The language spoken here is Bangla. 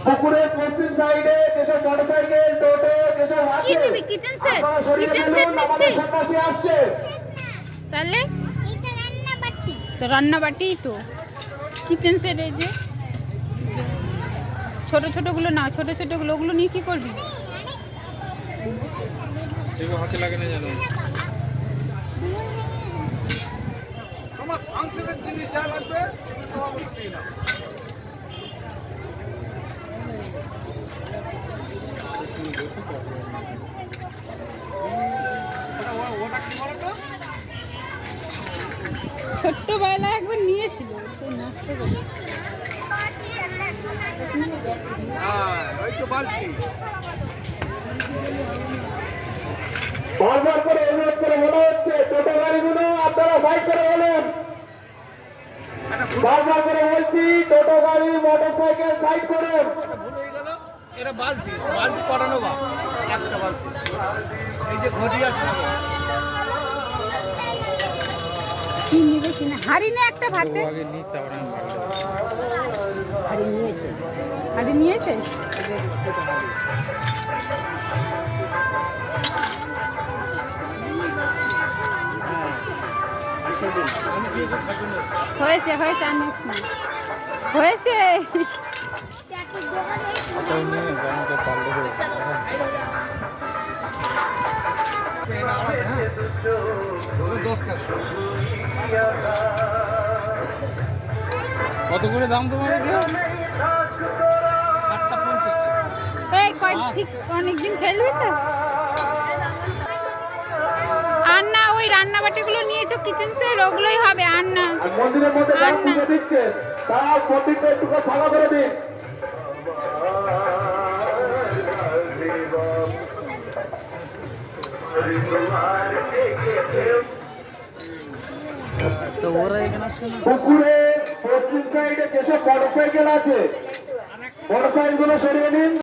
পুকুরের পশ্চিম সাইডে যেসব মোটরসাইকেল টোটো যেসব আছে কিচেন সেট নিচ্ছি আসছে তাহলে তো রান্নাবাটি তো কিচেন সেট এই যে ছোট ছোটগুলো না ছোট ছোটগুলো ওগুলো নিয়ে কি করবি? হাতে লাগে না জানো আমার ফাংশনের জিনিস যা লাগবে ছোট্টবেলা একবার নিয়েছিল সেই নষ্ট করে বারবার করে অনুরোধ করে বলা হচ্ছে টোটো গাড়িগুলো আপনারা সাইড করে বলেন। বারবার করে বলছি টোটো গাড়ি মোটরসাইকেল সাইড করুন। এটা বালতি বালতি করানো বা একটা বালতি এই যে ঘটি আছে কি নিবে কিনা হাড়ি নে একটা ভাতে আগে নি তারপরে আমি হাড়ি নিয়েছে হয়েছে হয়েছে আর নিস না হয়েছে কত করে দাম তোমার এই ঠিক অনেকদিন খেলবি তো আর না ওই রান্নাবাটিগুলো নিয়েছো কিচেন সেট ওগুলোই হবে আর না মন্দিরের মধ্যে দাম পুজো দিচ্ছে তার মন্দিরটা একটু ভালো করে দিন। তো ওরা এখানে আসছে না পুকুরে পশ্চিম সাইডে যেসব মোটরসাইকেল আছে মোটরসাইকেল গুলো সরিয়ে নিন।